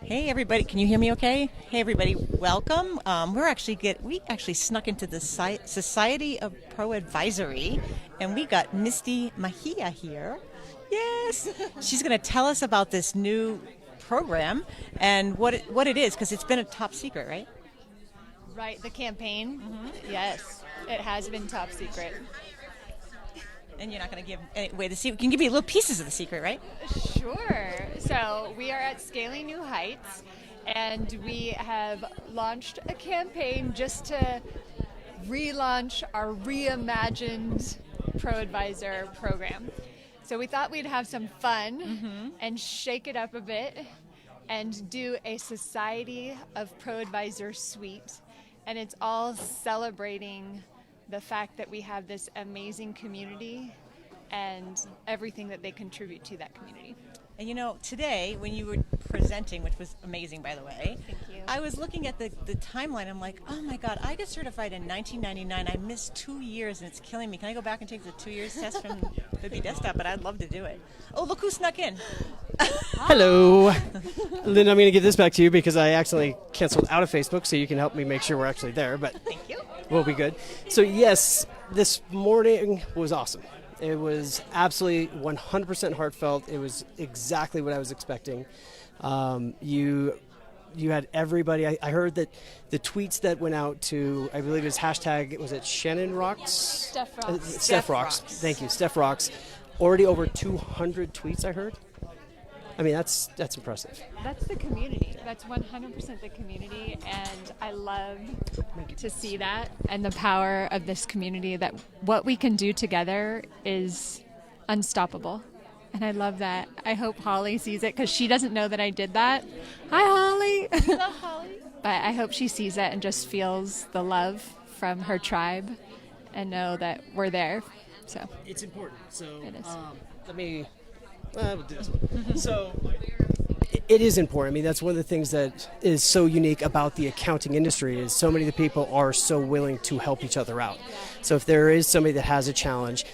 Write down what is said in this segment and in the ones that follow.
Hey everybody, can you hear me okay? Hey everybody, welcome. We actually snuck into the Society of Pro Advisory, and we got Misty Megia here. Yes, she's going to tell us about this new program and what it is, because it's been a top secret, right? Right, the campaign. Yes, it has been top secret. And you're not going to give away the secret. You can give me little pieces of the secret, right? Sure. So we are at Scaling New Heights, and we have launched a campaign just to relaunch our reimagined ProAdvisor program. So we thought we'd have some fun and shake it up a bit and do a Society of ProAdvisor suite. And it's all celebrating the fact that we have this amazing community and everything that they contribute to that community. And you know, today when you were presenting, which was amazing by the way, Thank you. I was looking at the timeline. I'm like, oh my God, I got certified in 1999. I missed 2 years and it's killing me. Can I go back and take the 2 years test from Adobe Desktop? But I'd love to do it. Oh, look who snuck in. Hello. Lynn, I'm going to give this back to you because I accidentally canceled out of Facebook, so you can help me make sure we're actually there. But Thank you. We'll be good. So yes, this morning was awesome. It was absolutely 100% heartfelt. It was exactly what I was expecting. You had everybody. I heard that the tweets that went out to, I believe it was hashtag, was it Shannon Rocks? Steph Rocks. Steph Rocks. Thank you, Steph Rocks. Already over 200 tweets, I heard. I mean, that's impressive. That's the community. That's 100% the community, and I love to see that and the power of this community, that what we can do together is unstoppable. And I love that. I hope Holly sees it because she doesn't know that I did that. Hi, Holly. Hello, Holly. But I hope she sees it and just feels the love from her tribe and know that we're there. So It's important. So it is. Let me... we'll do this one. So it is important. I mean, that's one of the things that is so unique about the accounting industry is so many of the people are so willing to help each other out. So if there is somebody that has a challenge,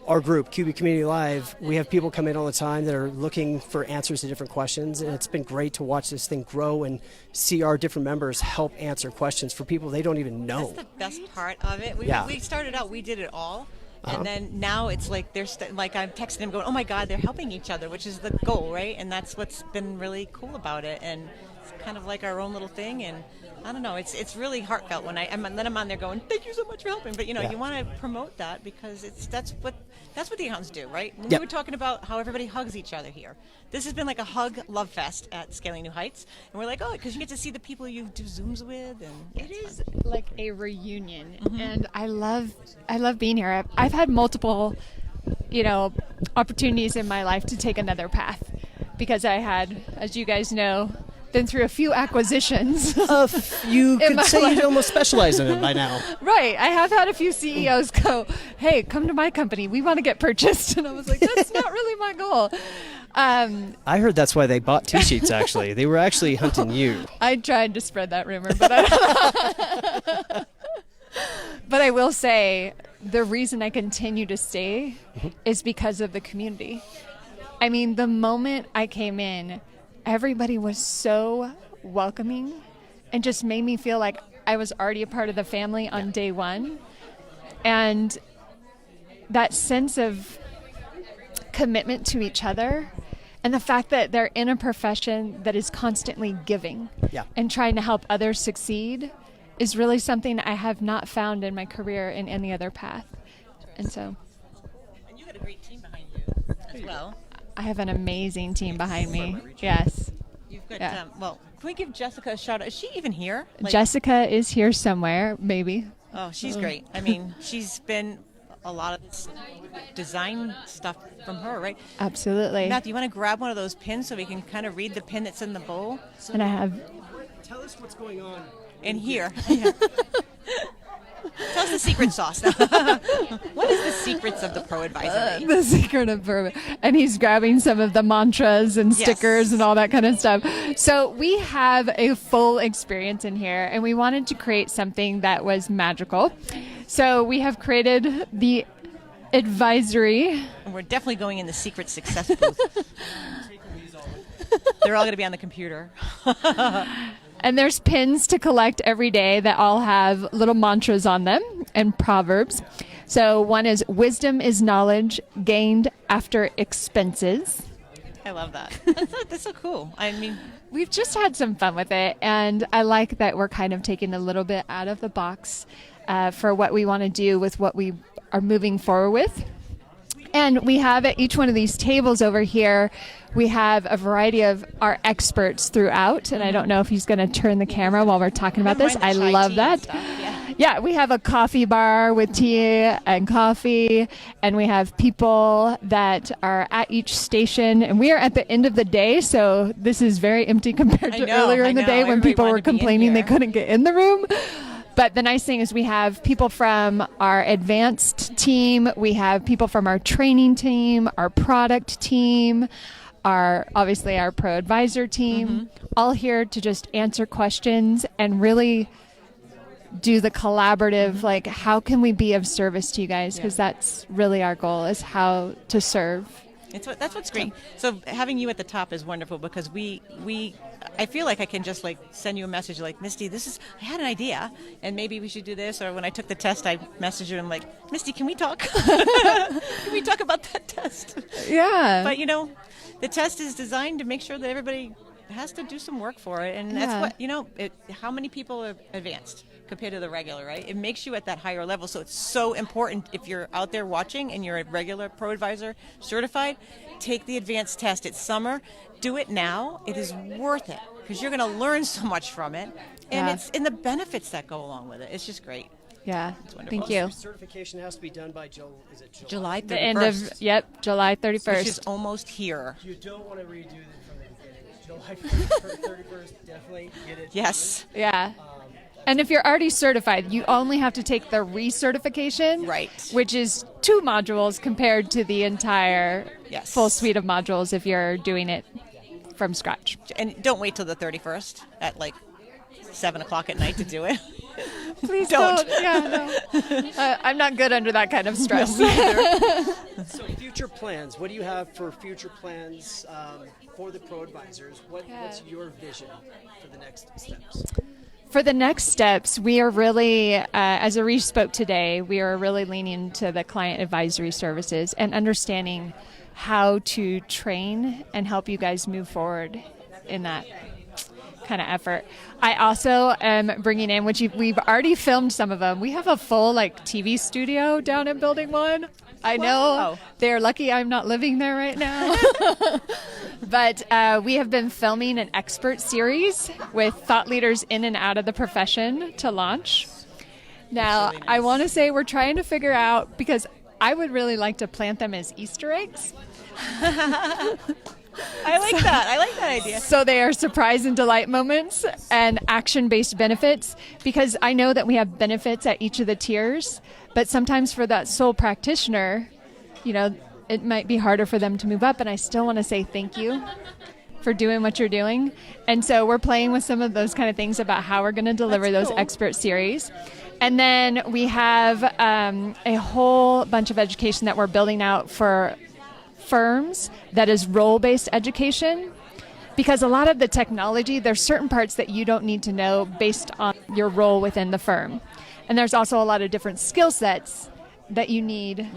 our group, QB Community Live, we have people come in all the time that are looking for answers to different questions, and it's been great to watch this thing grow and see our different members help answer questions for people they don't even know. That's the best part of it. We started out, we did it all. And then now it's like like I'm texting them going, oh my God, they're helping each other, which is the goal, right? And that's what's been really cool about it. And it's kind of like our own little thing. And I don't know, it's really heartfelt when then I'm on there going, thank you so much for helping. But you know, you want to promote that because that's what the accountants do, right? When we were talking about how everybody hugs each other here. This has been like a hug love fest at Scaling New Heights, and we're like, oh, because you get to see the people you do Zooms with, and It is like a reunion, and I love being here. I've had multiple, opportunities in my life to take another path because I had, as you guys know, been through a few acquisitions. You could say life. you almost specialize in it by now. Right. I have had a few CEOs go, hey, come to my company. We want to get purchased. And I was like, that's not really my goal. I heard that's why they bought T-Sheets, actually. They were actually hunting you. I tried to spread that rumor, but but I will say the reason I continue to stay is because of the community. I mean, the moment I came in, everybody was so welcoming and just made me feel like I was already a part of the family on day one. And that sense of commitment to each other and the fact that they're in a profession that is constantly giving and trying to help others succeed is really something I have not found in my career in any other path. And so... And you got a great team behind you as well. I have an amazing team behind me. Yes. You've got, can we give Jessica a shout out? Is she even here? Jessica is here somewhere, maybe. Oh, she's great. I mean, she's been a lot of this design stuff from her, right? Absolutely. Matthew, you want to grab one of those pins so we can kind of read the pin that's in the bowl? And I have... Tell us what's going on. In here. Tell us the secret sauce. What is the secrets of the Pro Advisory? The secret of bourbon. And he's grabbing some of the mantras and stickers and all that kind of stuff. So we have a full experience in here, and we wanted to create something that was magical. So we have created the advisory. And we're definitely going in the secret success booth. They're all going to be on the computer. And there's pins to collect every day that all have little mantras on them and proverbs. So one is, wisdom is knowledge gained after expenses. I love that. That's so cool. I mean, we've just had some fun with it, and I like that we're kind of taking a little bit out of the box for what we want to do with what we are moving forward with. And we have at each one of these tables over here, we have a variety of our experts throughout. And I don't know if he's going to turn the camera while we're talking about this. I love that. Yeah, we have a coffee bar with tea and coffee. And we have people that are at each station. And we are at the end of the day. So this is very empty compared to earlier in the day when people were complaining they couldn't get in the room. But the nice thing is we have people from our advanced team, we have people from our training team, our product team, obviously our pro advisor team, all here to just answer questions and really do the collaborative, like how can we be of service to you guys? Because that's really our goal, is how to serve. That's what's great. So having you at the top is wonderful because I feel like I can just like send you a message like, Misty, I had an idea and maybe we should do this. Or when I took the test, I messaged you and I'm like, Misty, can we talk? Can we talk about that test? Yeah. But the test is designed to make sure that everybody has to do some work for it. And that's what, how many people are advanced compared to the regular, right? It makes you at that higher level. So it's so important if you're out there watching and you're a regular pro advisor certified, take the advanced test. It's summer. Do it now. It is worth it because you're going to learn so much from it. And it's in the benefits that go along with it. It's just great. Yeah. Thank you. Certification has to be done by July 31st. The end of, July 31st. Which is almost here. You don't want to redo it from the beginning. July 31st, definitely get it. Yes. Yeah. And if you're already certified, you only have to take the recertification, right? Which is 2 modules compared to the entire full suite of modules if you're doing it from scratch. And don't wait till the 31st at like 7 o'clock at night to do it. Please don't. Yeah, no. I'm not good under that kind of stress. So future plans. What do you have for future plans for the pro advisors? What's your vision for the next steps? For the next steps, we are really, as Arish spoke today, we are really leaning into the client advisory services and understanding how to train and help you guys move forward in that kind of effort. I also am bringing in, which we've already filmed some of them. We have a full TV studio down in Building 1. I know they're lucky I'm not living there right now. But we have been filming an expert series with thought leaders in and out of the profession to launch. Now, really nice. I want to say we're trying to figure out, because I would really like to plant them as Easter eggs. I like that. I like that idea. So they are surprise and delight moments and action-based benefits, because I know that we have benefits at each of the tiers, but sometimes for that sole practitioner, it might be harder for them to move up, and I still want to say thank you for doing what you're doing. And so we're playing with some of those kind of things about how we're going to deliver those expert series. And then we have a whole bunch of education that we're building out for firms that is role-based education, because a lot of the technology, there's certain parts that you don't need to know based on your role within the firm. And there's also a lot of different skill sets that you need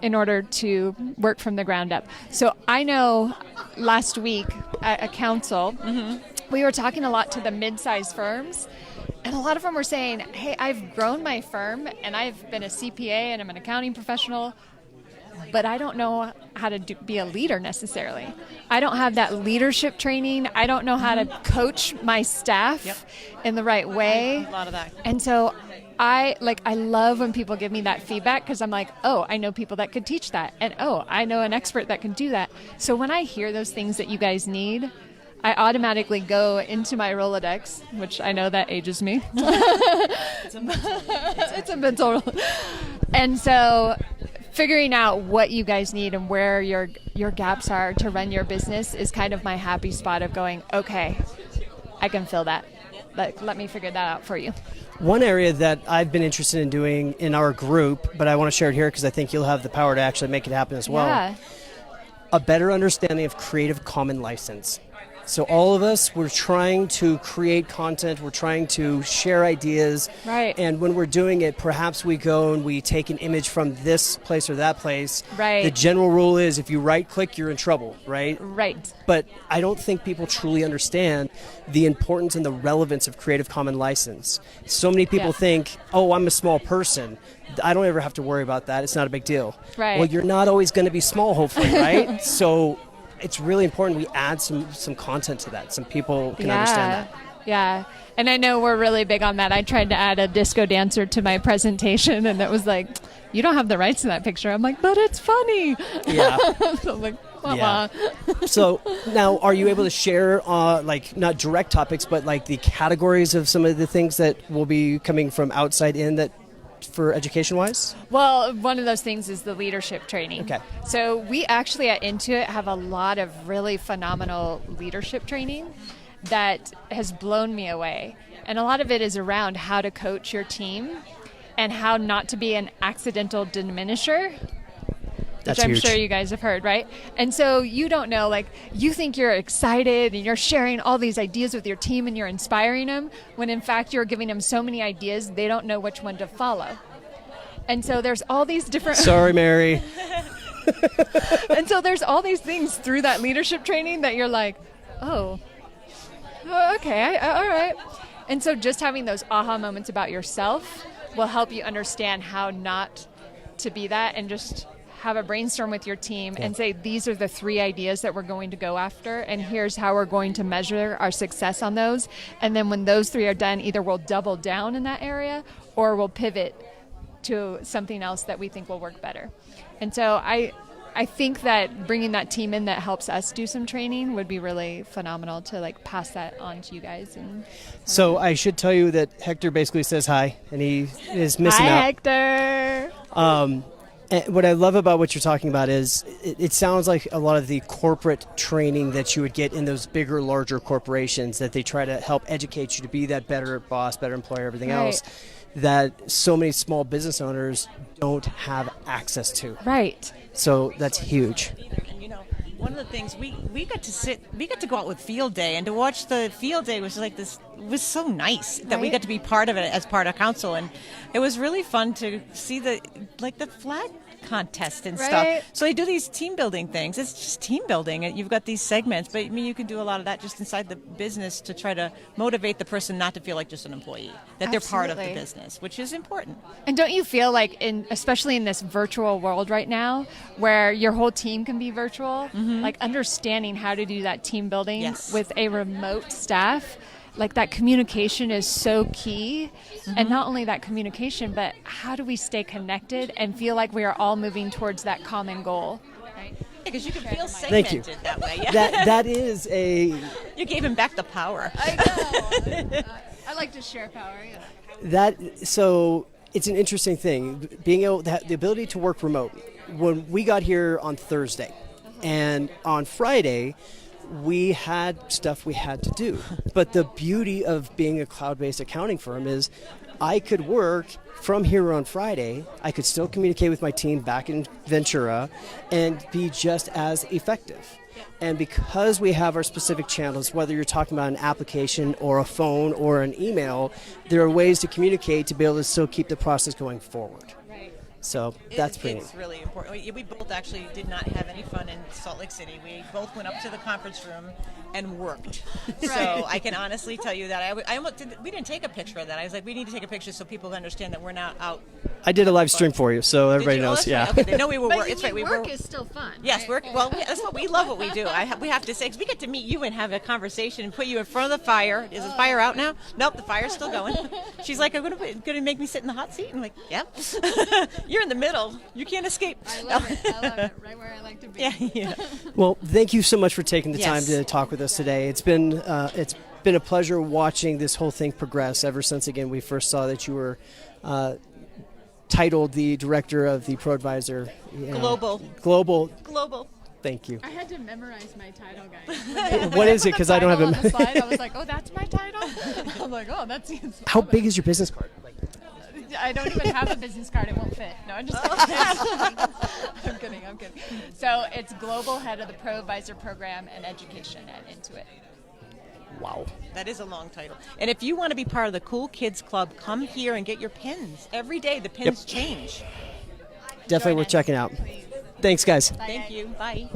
in order to work from the ground up. So I know last week at a council, we were talking a lot to the mid-sized firms, and a lot of them were saying, hey, I've grown my firm and I've been a CPA and I'm an accounting professional, but I don't know how to be a leader necessarily. I don't have that leadership training. I don't know how to coach my staff in the right way. A lot of that. And so I love when people give me that feedback, because I'm like, oh, I know people that could teach that. And oh, I know an expert that can do that. So when I hear those things that you guys need, I automatically go into my Rolodex, which I know that ages me. It's a mental. And so figuring out what you guys need and where your gaps are to run your business is kind of my happy spot of going, okay, I can fill that. Let me figure that out for you. One area that I've been interested in doing in our group, but I want to share it here because I think you'll have the power to actually make it happen as well. Yeah. A better understanding of Creative Commons license. So all of us, we're trying to create content, we're trying to share ideas. Right. And when we're doing it, perhaps we go and we take an image from this place or that place. Right. The general rule is if you right-click, you're in trouble, right? Right. But I don't think people truly understand the importance and the relevance of Creative Commons license. So many people think, oh, I'm a small person. I don't ever have to worry about that. It's not a big deal. Right. Well, you're not always going to be small, hopefully, right? So it's really important we add some content to that. Some people can understand that. Yeah. And I know we're really big on that. I tried to add a disco dancer to my presentation, and it was like, you don't have the rights to that picture. I'm like, but it's funny. Yeah. So I'm like, wah. So now, are you able to share, like, not direct topics, but like the categories of some of the things that will be coming from outside in that for education-wise? Well, one of those things is the leadership training. Okay. So we actually at Intuit have a lot of really phenomenal leadership training that has blown me away. And a lot of it is around how to coach your team and how not to be an accidental diminisher. That's which I'm huge. sure you guys have heard, right? And so you don't know, like, you think you're excited and you're sharing all these ideas with your team and you're inspiring them, when in fact you're giving them so many ideas, they don't know which one to follow. And so there's all these different... Sorry, Mary. And so there's all these things through that leadership training that you're like, oh okay, all right. And so just having those aha moments about yourself will help you understand how not to be that, and just have a brainstorm with your team and say, these are the 3 ideas that we're going to go after, and here's how we're going to measure our success on those. And then when those 3 are done, either we'll double down in that area or we'll pivot to something else that we think will work better. And so I think that bringing that team in that helps us do some training would be really phenomenal to like pass that on to you guys. And So I should tell you that Hector basically says hi, and he is missing out. Hi, Hector. And what I love about what you're talking about is it sounds like a lot of the corporate training that you would get in those bigger, larger corporations, that they try to help educate you to be that better boss, better employer, everything else, that so many small business owners don't have access to. Right. So that's huge. And you know, one of the things we got to go out with Field Day, and to watch the Field Day was like this, was so nice that we got to be part of it as part of council, and it was really fun to see the flag contest and stuff. So they do these team building things. It's just team building. You've got these segments, but I mean, you can do a lot of that just inside the business to try to motivate the person not to feel like just an employee, that they're part of the business, which is important. And don't you feel like, especially in this virtual world right now, where your whole team can be virtual, like understanding how to do that team building with a remote staff, like that communication is so key. And not only that communication, but how do we stay connected and feel like we are all moving towards that common goal? Right? Because you can feel segmented that way. Yeah. That is a... You gave him back the power. I know. I like to share power. So it's an interesting thing, being able to have the ability to work remote. When we got here on Thursday, and on Friday, we had stuff we had to do. But the beauty of being a cloud-based accounting firm is I could work from here on Friday. I could still communicate with my team back in Ventura and be just as effective. And because we have our specific channels, whether you're talking about an application or a phone or an email, there are ways to communicate to be able to still keep the process going forward. So that's pretty It's really important. We both actually did not have any fun in Salt Lake City. We both went up to the conference room and worked. So I can honestly tell you that we didn't take a picture of that. I was like, we need to take a picture so people understand that we're not out. I did a live stream for you, so everybody knows. Yeah. Yeah. Okay, they know we were But It's right. work is still fun. Yes, right? work. Well, that's what we love. What we do. We have to say, because we get to meet you and have a conversation and put you in front of the fire. Is the fire out now? Nope, the fire's still going. She's like, going to make me sit in the hot seat. I'm like, yep. You're in the middle. You can't escape. I love it. Right where I like to be. Yeah. Well, thank you so much for taking the time to talk with us today. It's been a pleasure watching this whole thing progress ever since, again, we first saw that you were titled the director of the ProAdvisor. Global. Thank you. I had to memorize my title, guys. What is it? Because I don't have on it. the slide, I was like, oh, that's my title? I'm like, oh, that's... How big is your business card? I don't even have a business card. It won't fit. No, I'm just kidding. I'm kidding. So it's Global Head of the ProAdvisor Program and Education at Intuit. Wow. That is a long title. And if you want to be part of the Cool Kids Club, come here and get your pins. Every day the pins change. Definitely worth checking out. Thanks, guys. Thank you. Bye.